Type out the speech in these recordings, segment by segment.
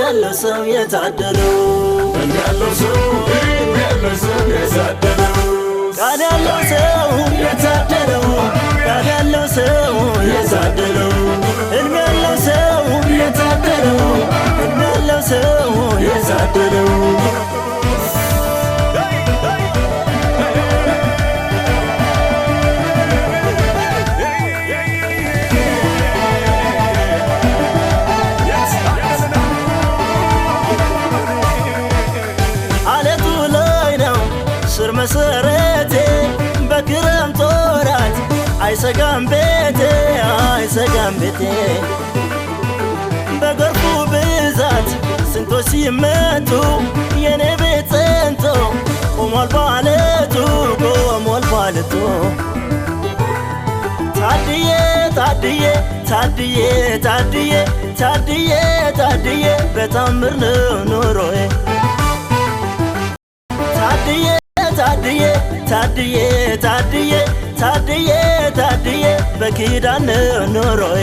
ያለው ሰው የታደለው ቃል ያለው ሰው የታደለው ቃል ያለው ሰው የታደለው ሕልም ያለው ሰው የታደለው ሕልም ያለው ሰው የታደለው መሰረቴ በክረምት ወራት አይሰጋም ቤቴ አይሰጋም ቤቴ በጎርፉ ብዛት ስንቶች ሲመቱ የኔ ቤት ጸንቶ ቆሟል ባለቱ ቆሟል ባለቱ ታድዬ ታድዬ ታድዬ ታድዬ ታድዬ ታድዬ በታምር ነው ኑሮዬ ታድዬ ታድዬ ታድዬ ታድዬ ታድዬ ታድዬ በኪዳን ነው ኑሮዬ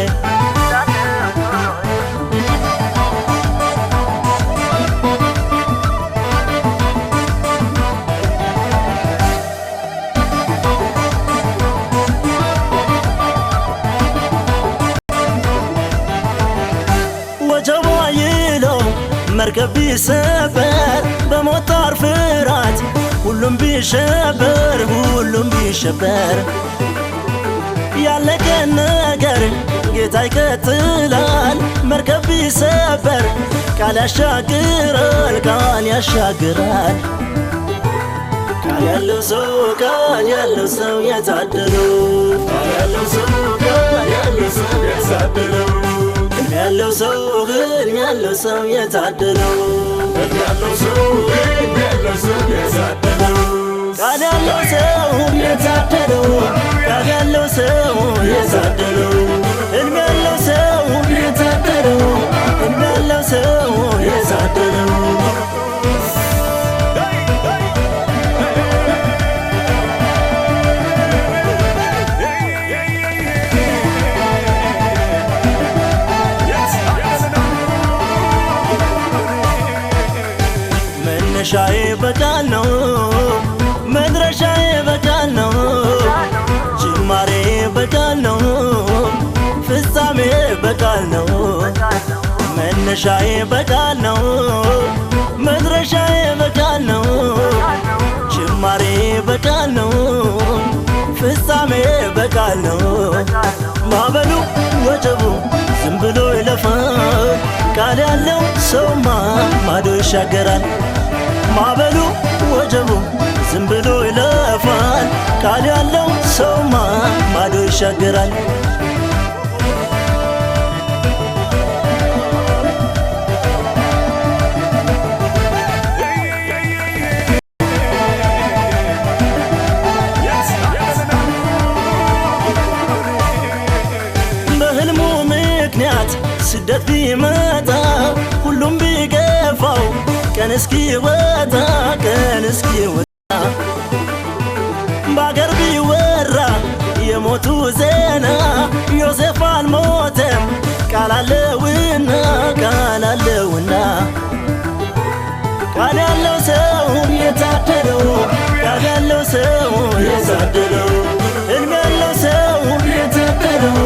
ወጀቡ አይሎ መርከብ ቢሰበር በሞታር ፍራት ሁሉም ቢሸበር ሁሉም ቢሸበር ያለቀ ነገር ጌታ ይከትላል መርከብ ቢሰበር ቃል ያሻግራል ቃል ያሻግራል ቃል ያለው ሰው የታደለው ቃል ያለው ሰው የታደለው ሕልም ያለው ሰው የታደለው ሕልም ያለው ሰው የታደለው ቃል ያለው ሰው የታደለው ቃል ያለው ሰው የታደለው ሕልም ያለው ሰው የታደለው ሕልም ያለው ሰው የታደለው መነሻዬ በቃል ነው መድረሻዬ በቃል ነው ጅማሬ በቃል ነው ፍጻሜ በቃል ነው መነሻዬ በቃል ነው መድረሻዬ በቃል ነው ጅማሬ በቃል ነው ፍጻሜ በቃል ነው ማዕበሉ ወጀቡ ዝም ብሎ ይለፋል ቃል ያለው ሰውማ ማዶ ይሻገራል ማዕበሉ ወጀቡ ዝም ብሎ ይለፋል ቃል ያለው ሰውማ ማዶ ይሻገራል በሕልሙ ምክንያት ስደት ቢመጣ ሁሉም ቢገፋው ቀን እስኪወጣ በአገር ቢወራ የሞቱ ዜና ዮሴፍ አልሞተም ቃል አለውና ቃል ያለው ሰው የታደለው ቃል ያለው ሰው የታደለው ሕልም ያለው ሰው የታደለው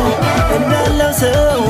ሕልም ያለው ሰው